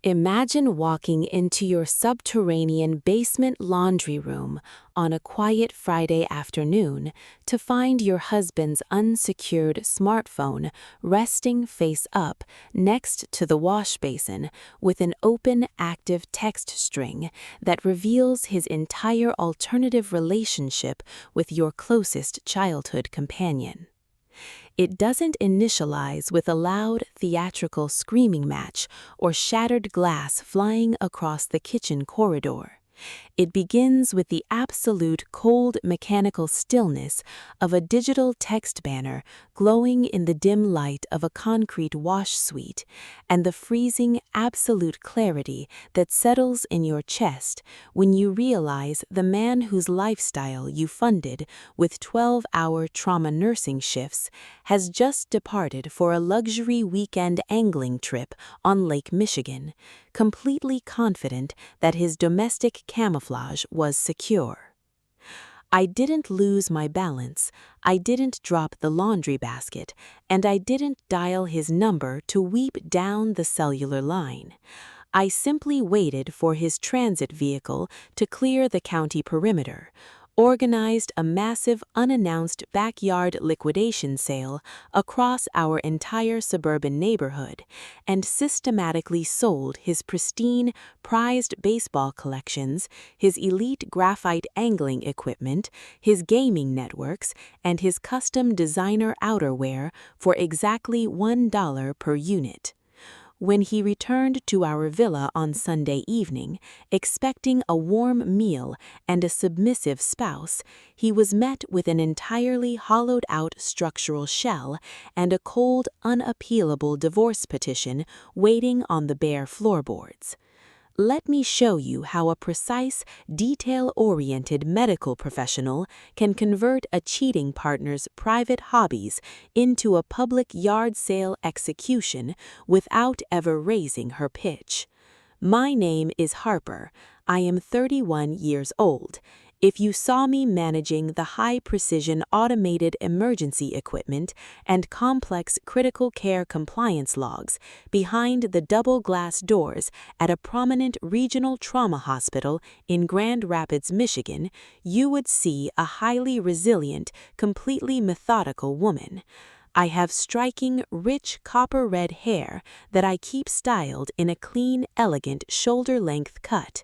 Imagine walking into your subterranean basement laundry room on a quiet Friday afternoon to find your husband's unsecured smartphone resting face up next to the wash basin with an open active text string that reveals his entire alternative relationship with your closest childhood companion. It doesn't initialize with a loud theatrical screaming match or shattered glass flying across the kitchen corridor. It begins with the absolute cold mechanical stillness of a digital text banner glowing in the dim light of a concrete wash suite, and the freezing absolute clarity that settles in your chest when you realize the man whose lifestyle you funded with 12-hour trauma nursing shifts has just departed for a luxury weekend angling trip on Lake Michigan, completely confident that his domestic camouflage was secure. I didn't lose my balance, I didn't drop the laundry basket, and I didn't dial his number to weep down the cellular line. I simply waited for his transit vehicle to clear the county perimeter, organized a massive unannounced backyard liquidation sale across our entire suburban neighborhood, and systematically sold his pristine, prized baseball collections, his elite graphite angling equipment, his gaming networks, and his custom designer outerwear for exactly $1 per unit. When he returned to our villa on Sunday evening, expecting a warm meal and a submissive spouse, he was met with an entirely hollowed-out structural shell and a cold, unappealable divorce petition waiting on the bare floorboards. Let me show you how a precise, detail-oriented medical professional can convert a cheating partner's private hobbies into a public yard sale execution without ever raising her pitch. My name is Harper. I am 31 years old. If you saw me managing the high-precision automated emergency equipment and complex critical care compliance logs behind the double-glass doors at a prominent regional trauma hospital in Grand Rapids, Michigan, you would see a highly resilient, completely methodical woman. I have striking, rich copper-red hair that I keep styled in a clean, elegant shoulder-length cut,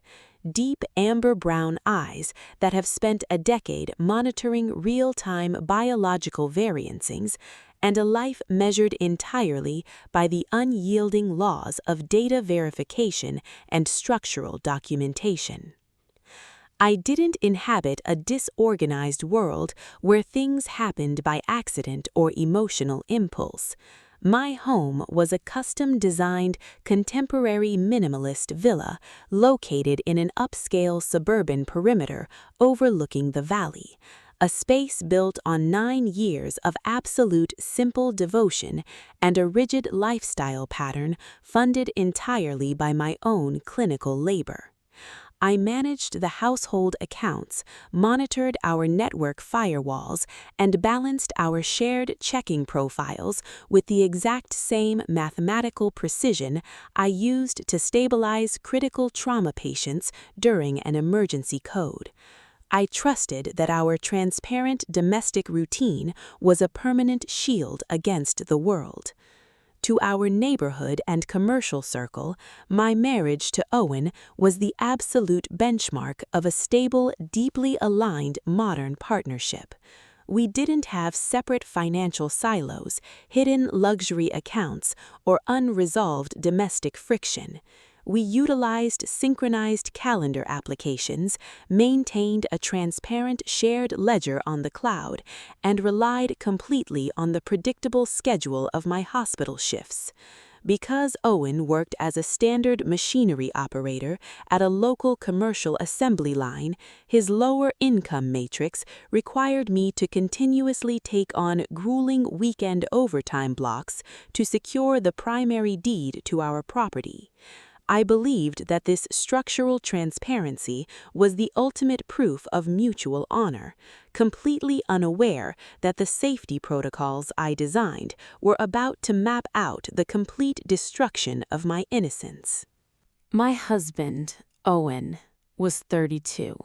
deep amber-brown eyes that have spent a decade monitoring real-time biological variancings, and a life measured entirely by the unyielding laws of data verification and structural documentation. I didn't inhabit a disorganized world where things happened by accident or emotional impulse. My home was a custom-designed, contemporary minimalist villa located in an upscale suburban perimeter overlooking the valley, a space built on 9 years of absolute simple devotion and a rigid lifestyle pattern funded entirely by my own clinical labor. I managed the household accounts, monitored our network firewalls, and balanced our shared checking profiles with the exact same mathematical precision I used to stabilize critical trauma patients during an emergency code. I trusted that our transparent domestic routine was a permanent shield against the world. To our neighborhood and commercial circle, my marriage to Owen was the absolute benchmark of a stable, deeply aligned modern partnership. We didn't have separate financial silos, hidden luxury accounts, or unresolved domestic friction. We utilized synchronized calendar applications, maintained a transparent shared ledger on the cloud, and relied completely on the predictable schedule of my hospital shifts. Because Owen worked as a standard machinery operator at a local commercial assembly line, his lower income matrix required me to continuously take on grueling weekend overtime blocks to secure the primary deed to our property. I believed that this structural transparency was the ultimate proof of mutual honor, completely unaware that the safety protocols I designed were about to map out the complete destruction of my innocence. My husband, Owen, was 32.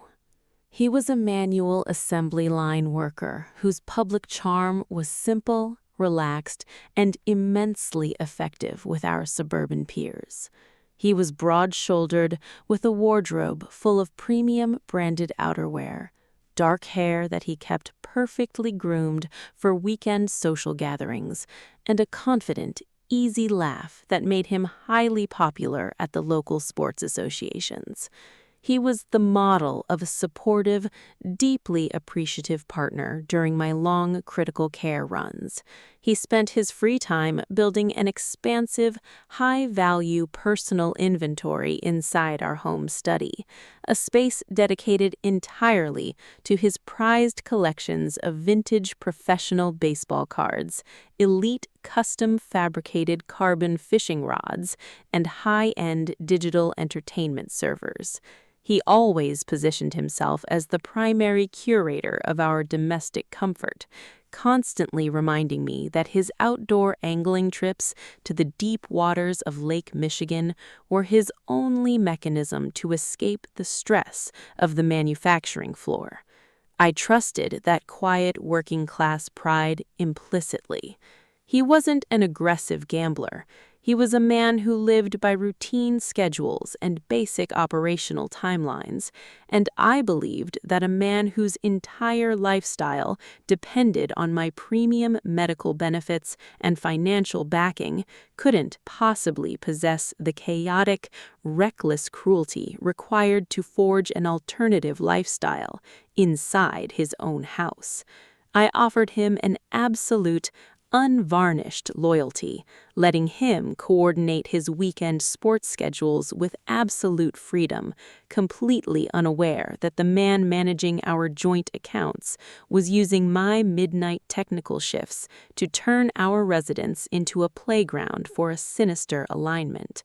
He was a manual assembly line worker whose public charm was simple, relaxed, and immensely effective with our suburban peers. He was broad-shouldered with a wardrobe full of premium branded outerwear, dark hair that he kept perfectly groomed for weekend social gatherings, and a confident, easy laugh that made him highly popular at the local sports associations. He was the model of a supportive, deeply appreciative partner during my long critical care runs. He spent his free time building an expansive, high-value personal inventory inside our home study, a space dedicated entirely to his prized collections of vintage professional baseball cards, elite custom-fabricated carbon fishing rods, and high-end digital entertainment servers. He always positioned himself as the primary curator of our domestic comfort, constantly reminding me that his outdoor angling trips to the deep waters of Lake Michigan were his only mechanism to escape the stress of the manufacturing floor. I trusted that quiet working-class pride implicitly. He wasn't an aggressive gambler. He was a man who lived by routine schedules and basic operational timelines, and I believed that a man whose entire lifestyle depended on my premium medical benefits and financial backing couldn't possibly possess the chaotic, reckless cruelty required to forge an alternative lifestyle inside his own house. I offered him an absolute, unvarnished loyalty, letting him coordinate his weekend sports schedules with absolute freedom, completely unaware that the man managing our joint accounts was using my midnight technical shifts to turn our residence into a playground for a sinister alignment.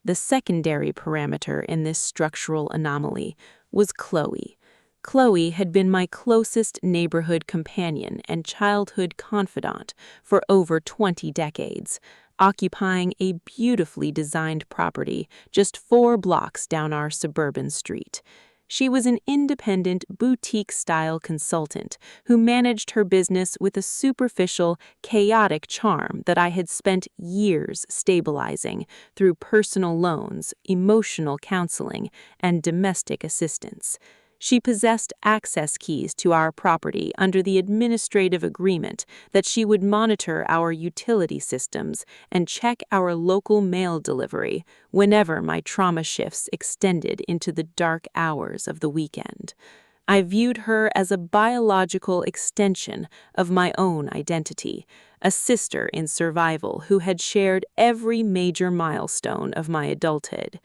The secondary parameter in this structural anomaly was Chloe. Chloe had been my closest neighborhood companion and childhood confidant for over 20 decades, occupying a beautifully designed property just 4 blocks down our suburban street. She was an independent, boutique-style consultant who managed her business with a superficial, chaotic charm that I had spent years stabilizing through personal loans, emotional counseling, and domestic assistance. She possessed access keys to our property under the administrative agreement that she would monitor our utility systems and check our local mail delivery whenever my trauma shifts extended into the dark hours of the weekend. I viewed her as a biological extension of my own identity, a sister in survival who had shared every major milestone of my adulthood.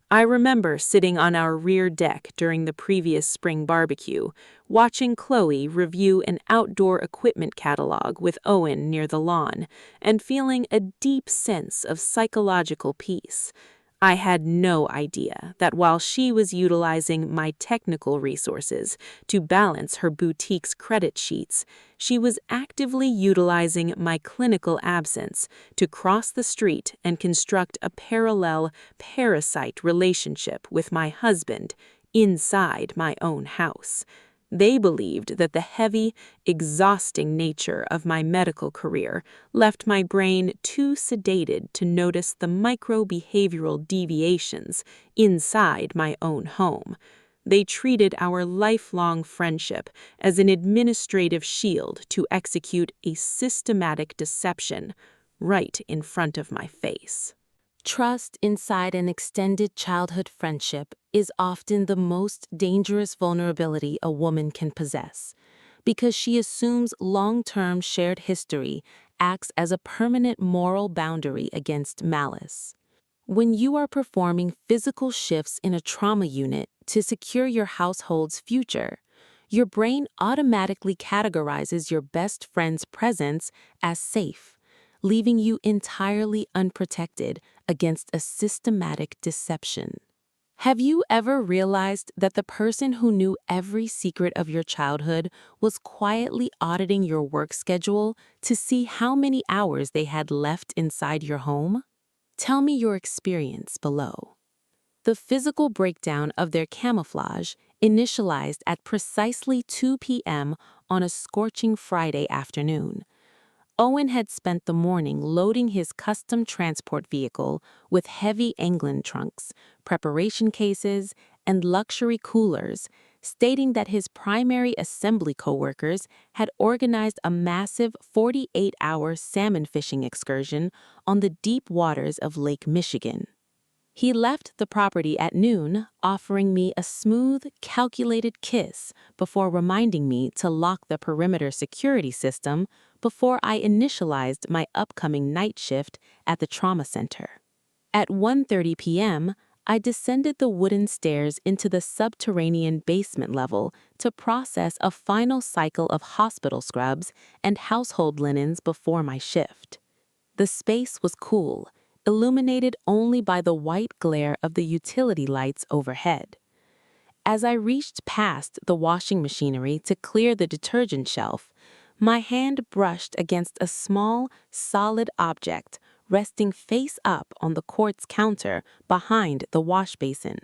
I remember sitting on our rear deck during the previous spring barbecue, watching Chloe review an outdoor equipment catalog with Owen near the lawn, and feeling a deep sense of psychological peace. I had no idea that while she was utilizing my technical resources to balance her boutique's credit sheets, she was actively utilizing my clinical absence to cross the street and construct a parallel parasite relationship with my husband inside my own house. They believed that the heavy, exhausting nature of my medical career left my brain too sedated to notice the micro-behavioral deviations inside my own home. They treated our lifelong friendship as an administrative shield to execute a systematic deception right in front of my face. Trust inside an extended childhood friendship is often the most dangerous vulnerability a woman can possess, because she assumes long-term shared history acts as a permanent moral boundary against malice. When you are performing physical shifts in a trauma unit to secure your household's future, your brain automatically categorizes your best friend's presence as safe, leaving you entirely unprotected against a systematic deception. Have you ever realized that the person who knew every secret of your childhood was quietly auditing your work schedule to see how many hours they had left inside your home? Tell me your experience below. The physical breakdown of their camouflage initialized at precisely 2 p.m. on a scorching Friday afternoon. Owen had spent the morning loading his custom transport vehicle with heavy England trunks, preparation cases, and luxury coolers, stating that his primary assembly coworkers had organized a massive 48-hour salmon fishing excursion on the deep waters of Lake Michigan. He left the property at noon, offering me a smooth, calculated kiss before reminding me to lock the perimeter security system before I initialized my upcoming night shift at the trauma center. At 1:30 p.m., I descended the wooden stairs into the subterranean basement level to process a final cycle of hospital scrubs and household linens before my shift. The space was cool, illuminated only by the white glare of the utility lights overhead. As I reached past the washing machinery to clear the detergent shelf, my hand brushed against a small, solid object resting face up on the quartz counter behind the wash basin.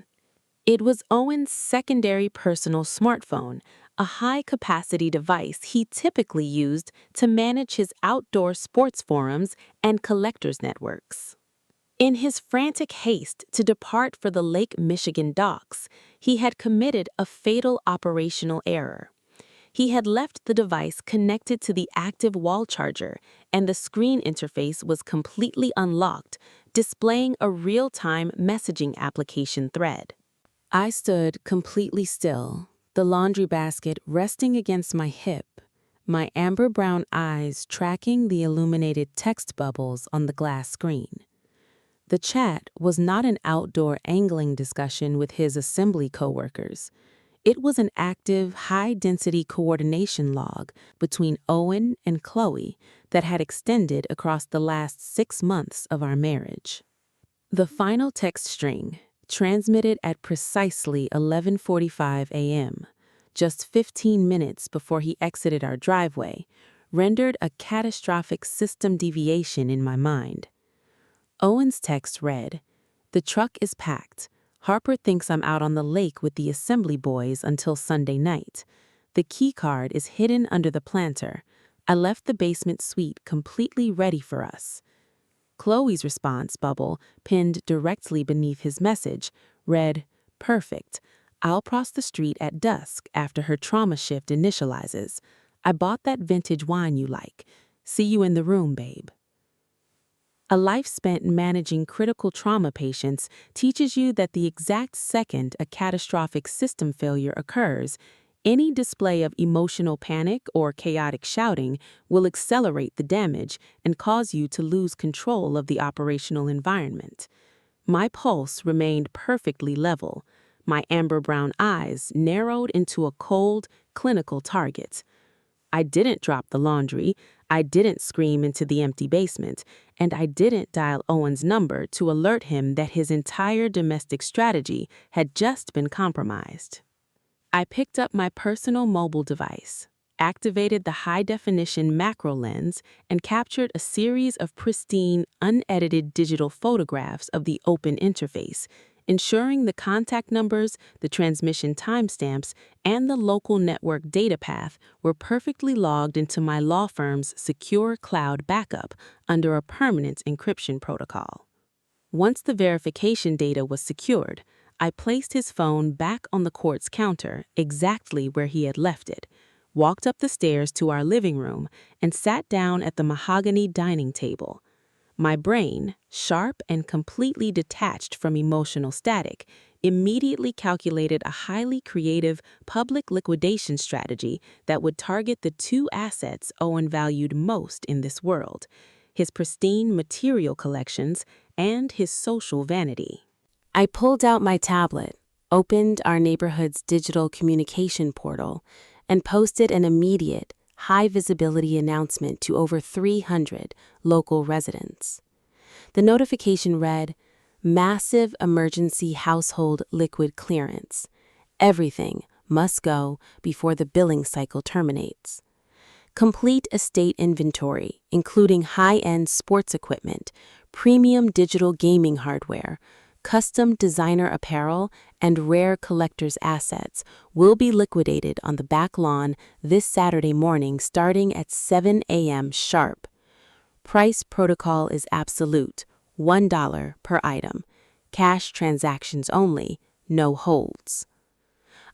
It was Owen's secondary personal smartphone, a high-capacity device he typically used to manage his outdoor sports forums and collectors networks. In his frantic haste to depart for the Lake Michigan docks, he had committed a fatal operational error. He had left the device connected to the active wall charger, and the screen interface was completely unlocked, displaying a real-time messaging application thread. I stood completely still, the laundry basket resting against my hip, my amber-brown eyes tracking the illuminated text bubbles on the glass screen. The chat was not an outdoor angling discussion with his assembly coworkers. It was an active, high-density coordination log between Owen and Chloe that had extended across the last 6 months of our marriage. The final text string, transmitted at precisely 11:45 a.m., just 15 minutes before he exited our driveway, rendered a catastrophic system deviation in my mind. Owen's text read, "The truck is packed. Harper thinks I'm out on the lake with the assembly boys until Sunday night. The key card is hidden under the planter. I left the basement suite completely ready for us." Chloe's response bubble, pinned directly beneath his message, read, "Perfect. I'll cross the street at dusk after her trauma shift initializes. I bought that vintage wine you like. See you in the room, babe." A life spent managing critical trauma patients teaches you that the exact second a catastrophic system failure occurs, any display of emotional panic or chaotic shouting will accelerate the damage and cause you to lose control of the operational environment. My pulse remained perfectly level. My amber-brown eyes narrowed into a cold, clinical target. I didn't drop the laundry, I didn't scream into the empty basement, and I didn't dial Owen's number to alert him that his entire domestic strategy had just been compromised. I picked up my personal mobile device, activated the high-definition macro lens, and captured a series of pristine, unedited digital photographs of the open interface, ensuring the contact numbers, the transmission timestamps, and the local network data path were perfectly logged into my law firm's secure cloud backup under a permanent encryption protocol. Once the verification data was secured, I placed his phone back on the quartz counter exactly where he had left it, walked up the stairs to our living room, and sat down at the mahogany dining table. My brain, sharp and completely detached from emotional static, immediately calculated a highly creative public liquidation strategy that would target the two assets Owen valued most in this world: his pristine material collections and his social vanity. I pulled out my tablet, opened our neighborhood's digital communication portal, and posted an immediate, high-visibility announcement to over 300 local residents. The notification read, "Massive emergency household liquid clearance. Everything must go before the billing cycle terminates. Complete estate inventory, including high-end sports equipment, premium digital gaming hardware, custom designer apparel, and rare collector's assets will be liquidated on the back lawn this Saturday morning starting at 7 a.m. sharp. Price protocol is absolute, $1 per item. Cash transactions only, no holds.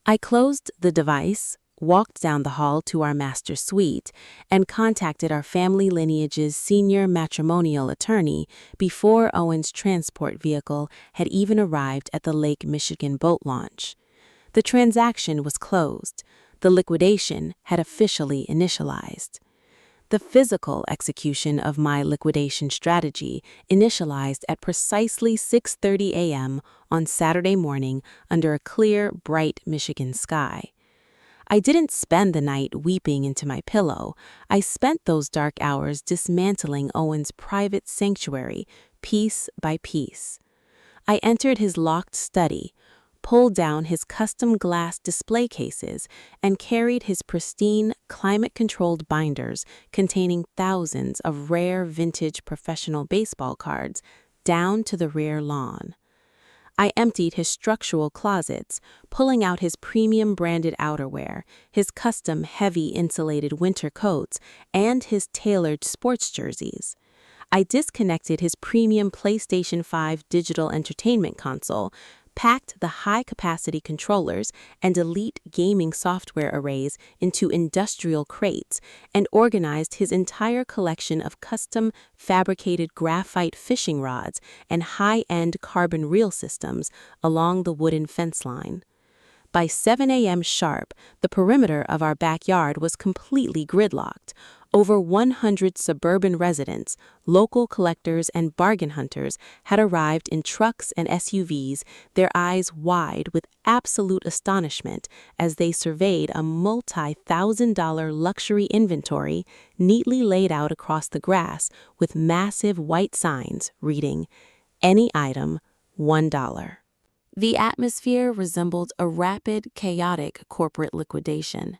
I closed the device, walked down the hall to our master suite, and contacted our family lineage's senior matrimonial attorney before Owen's transport vehicle had even arrived at the Lake Michigan boat launch. The transaction was closed. The liquidation had officially initialized. The physical execution of my liquidation strategy initialized at precisely 6:30 a.m. on Saturday morning under a clear, bright Michigan sky. I didn't spend the night weeping into my pillow. I spent those dark hours dismantling Owen's private sanctuary, piece by piece. I entered his locked study, pulled down his custom glass display cases, and carried his pristine, climate-controlled binders containing thousands of rare vintage professional baseball cards down to the rear lawn. I emptied his structural closets, pulling out his premium branded outerwear, his custom heavy insulated winter coats, and his tailored sports jerseys. I disconnected his premium PlayStation 5 digital entertainment console, packed the high-capacity controllers and elite gaming software arrays into industrial crates, and organized his entire collection of custom fabricated graphite fishing rods and high-end carbon reel systems along the wooden fence line. By 7 a.m. sharp, the perimeter of our backyard was completely gridlocked. Over 100 suburban residents, local collectors, and bargain hunters had arrived in trucks and SUVs, their eyes wide with absolute astonishment as they surveyed a multi-thousand-dollar luxury inventory neatly laid out across the grass with massive white signs reading, "Any item, $1." The atmosphere resembled a rapid, chaotic corporate liquidation.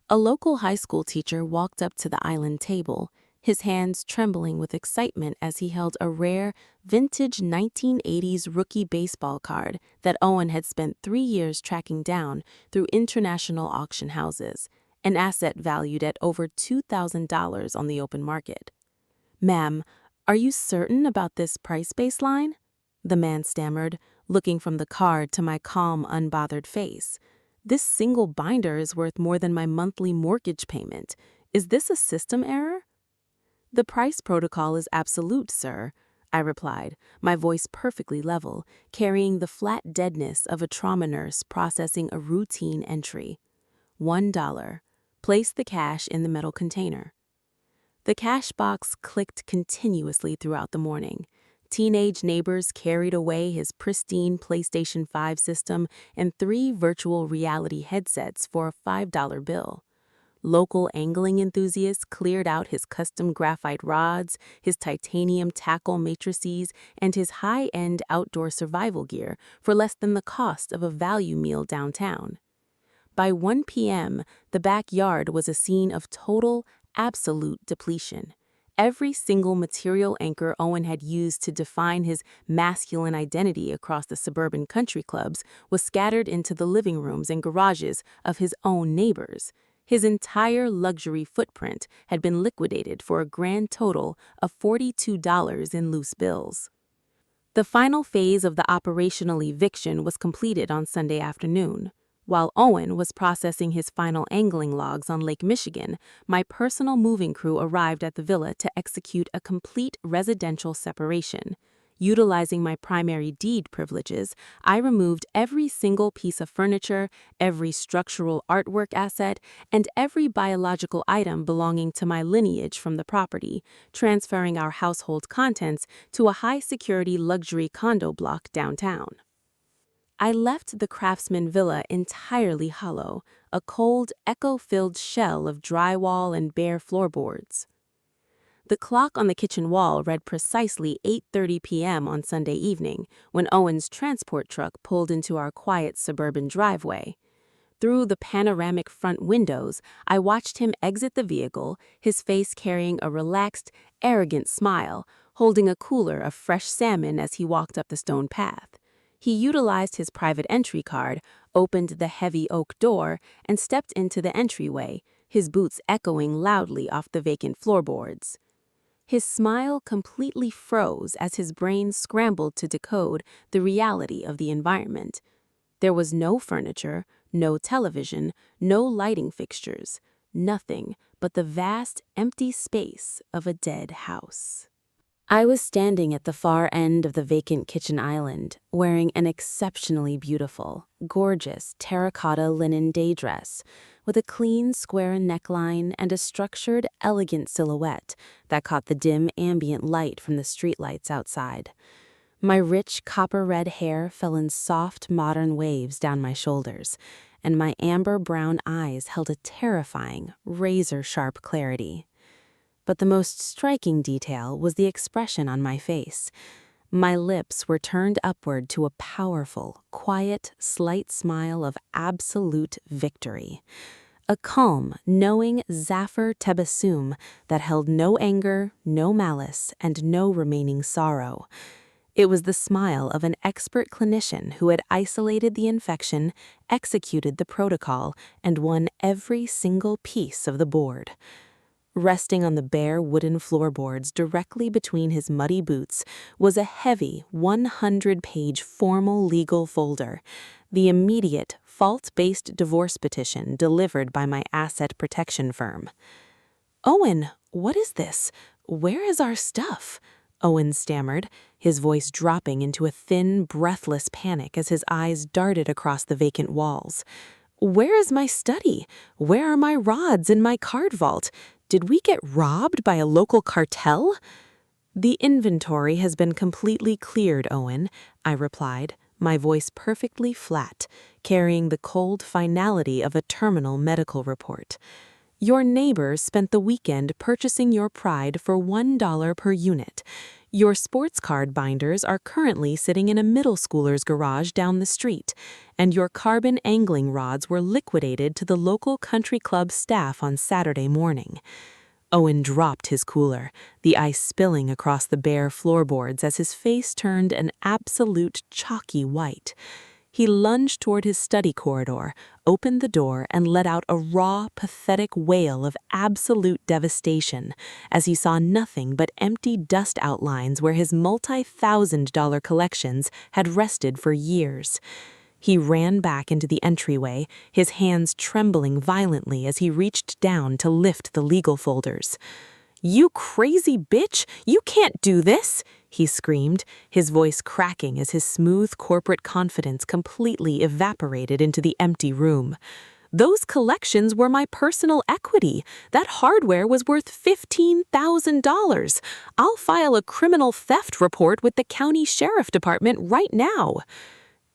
A local high school teacher walked up to the island table, his hands trembling with excitement as he held a rare, vintage 1980s rookie baseball card that Owen had spent 3 years tracking down through international auction houses, an asset valued at over $2,000 on the open market. "Ma'am, are you certain about this price baseline?" the man stammered, looking from the card to my calm, unbothered face. "This single binder is worth more than my monthly mortgage payment. Is this a system error?" "The price protocol is absolute, sir," I replied, my voice perfectly level, carrying the flat deadness of a trauma nurse processing a routine entry. $1. Place the cash in the metal container. The cash box clicked continuously throughout the morning. Teenage neighbors carried away his pristine PlayStation 5 system and 3 virtual reality headsets for a $5 bill. Local angling enthusiasts cleared out his custom graphite rods, his titanium tackle matrices, and his high-end outdoor survival gear for less than the cost of a value meal downtown. By 1 p.m., the backyard was a scene of total, absolute depletion. Every single material anchor Owen had used to define his masculine identity across the suburban country clubs was scattered into the living rooms and garages of his own neighbors. His entire luxury footprint had been liquidated for a grand total of $42 in loose bills. The final phase of the operational eviction was completed on Sunday afternoon. While Owen was processing his final angling logs on Lake Michigan, my personal moving crew arrived at the villa to execute a complete residential separation. Utilizing my primary deed privileges, I removed every single piece of furniture, every structural artwork asset, and every biological item belonging to my lineage from the property, transferring our household contents to a high-security luxury condo block downtown. I left the Craftsman Villa entirely hollow, a cold, echo-filled shell of drywall and bare floorboards. The clock on the kitchen wall read precisely 8:30 p.m. on Sunday evening when Owen's transport truck pulled into our quiet suburban driveway. Through the panoramic front windows, I watched him exit the vehicle, his face carrying a relaxed, arrogant smile, holding a cooler of fresh salmon as he walked up the stone path. He utilized his private entry card, opened the heavy oak door, and stepped into the entryway, his boots echoing loudly off the vacant floorboards. His smile completely froze as his brain scrambled to decode the reality of the environment. There was no furniture, no television, no lighting fixtures, nothing but the vast, empty space of a dead house. I was standing at the far end of the vacant kitchen island, wearing an exceptionally beautiful, gorgeous terracotta linen day dress, with a clean square neckline and a structured, elegant silhouette that caught the dim ambient light from the streetlights outside. My rich copper-red hair fell in soft, modern waves down my shoulders, and my amber-brown eyes held a terrifying, razor-sharp clarity. But the most striking detail was the expression on my face. My lips were turned upward to a powerful, quiet, slight smile of absolute victory. A calm, knowing Zafir Tebessum that held no anger, no malice, and no remaining sorrow. It was the smile of an expert clinician who had isolated the infection, executed the protocol, and won every single piece of the board. Resting on the bare wooden floorboards directly between his muddy boots was a heavy 100-page formal legal folder, the immediate fault-based divorce petition delivered by my asset protection firm. "Owen, what is this? Where is our stuff?" Owen stammered, his voice dropping into a thin, breathless panic as his eyes darted across the vacant walls. "Where is my study? Where are my rods in my card vault? Did we get robbed by a local cartel?" "The inventory has been completely cleared, Owen," I replied, my voice perfectly flat, carrying the cold finality of a terminal medical report. "Your neighbors spent the weekend purchasing your pride for $1 per unit. Your sports card binders are currently sitting in a middle schooler's garage down the street, and your carbon angling rods were liquidated to the local country club staff on Saturday morning." Owen dropped his cooler, the ice spilling across the bare floorboards as his face turned an absolute chalky white. He lunged toward his study corridor, opened the door, and let out a raw, pathetic wail of absolute devastation as he saw nothing but empty dust outlines where his multi-thousand-dollar collections had rested for years. He ran back into the entryway, his hands trembling violently as he reached down to lift the legal folders. "You crazy bitch! You can't do this!" he screamed, his voice cracking as his smooth corporate confidence completely evaporated into the empty room. "Those collections were my personal equity. That hardware was worth $15,000. I'll file a criminal theft report with the county sheriff department right now."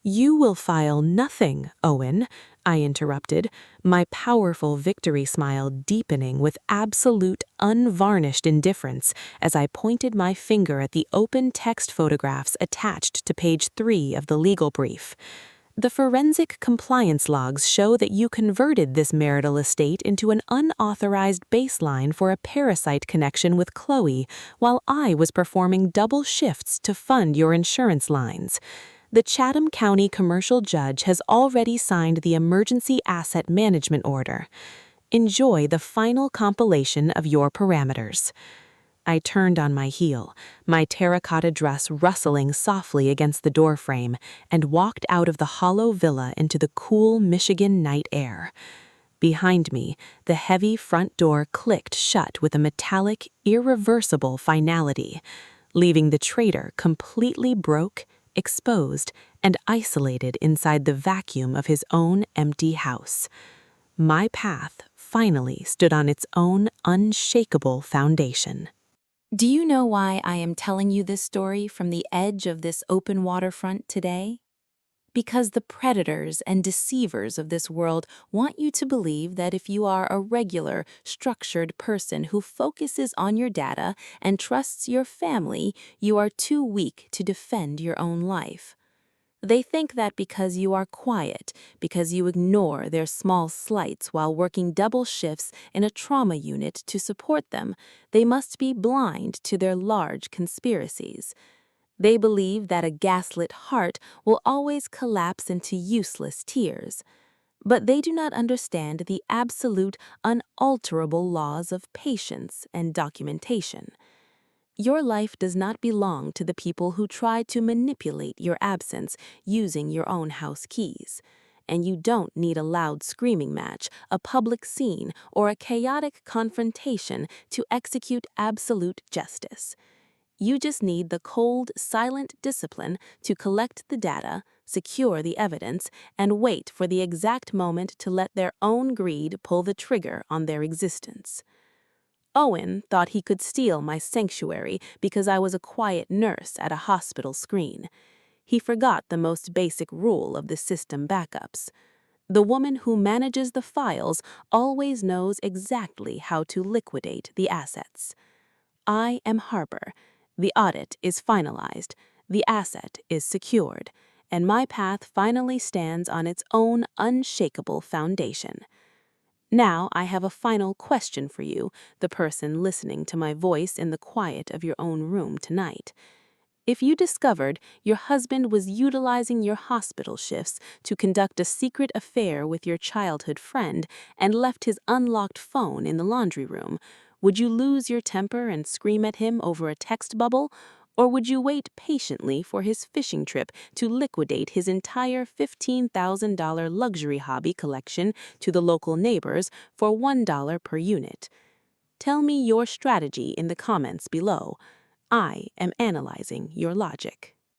"You will file nothing, Owen," I interrupted, my powerful victory smile deepening with absolute, unvarnished indifference as I pointed my finger at the open text photographs attached to page 3 of the legal brief. "The forensic compliance logs show that you converted this marital estate into an unauthorized baseline for a parasite connection with Chloe while I was performing double shifts to fund your insurance lines. The Chatham County commercial judge has already signed the emergency asset management order. Enjoy the final compilation of your parameters." I turned on my heel, my terracotta dress rustling softly against the doorframe, and walked out of the hollow villa into the cool Michigan night air. Behind me, the heavy front door clicked shut with a metallic, irreversible finality, leaving the traitor completely broke, exposed, and isolated inside the vacuum of his own empty house. My path finally stood on its own unshakable foundation. Do you know why I am telling you this story from the edge of this open waterfront today? Because the predators and deceivers of this world want you to believe that if you are a regular, structured person who focuses on your data and trusts your family, you are too weak to defend your own life. They think that because you are quiet, because you ignore their small slights while working double shifts in a trauma unit to support them, they must be blind to their large conspiracies. They believe that a gaslit heart will always collapse into useless tears. But they do not understand the absolute, unalterable laws of patience and documentation. Your life does not belong to the people who try to manipulate your absence using your own house keys. And you don't need a loud screaming match, a public scene, or a chaotic confrontation to execute absolute justice. You just need the cold, silent discipline to collect the data, secure the evidence, and wait for the exact moment to let their own greed pull the trigger on their existence. Owen thought he could steal my sanctuary because I was a quiet nurse at a hospital screen. He forgot the most basic rule of the system backups. The woman who manages the files always knows exactly how to liquidate the assets. I am Harper. The audit is finalized. The asset is secured. And my path finally stands on its own unshakable foundation. Now I have a final question for you, the person listening to my voice in the quiet of your own room tonight. If you discovered your husband was utilizing your hospital shifts to conduct a secret affair with your childhood friend and left his unlocked phone in the laundry room, would you lose your temper and scream at him over a text bubble? Or would you wait patiently for his fishing trip to liquidate his entire $15,000 luxury hobby collection to the local neighbors for $1 per unit? Tell me your strategy in the comments below. I am analyzing your logic.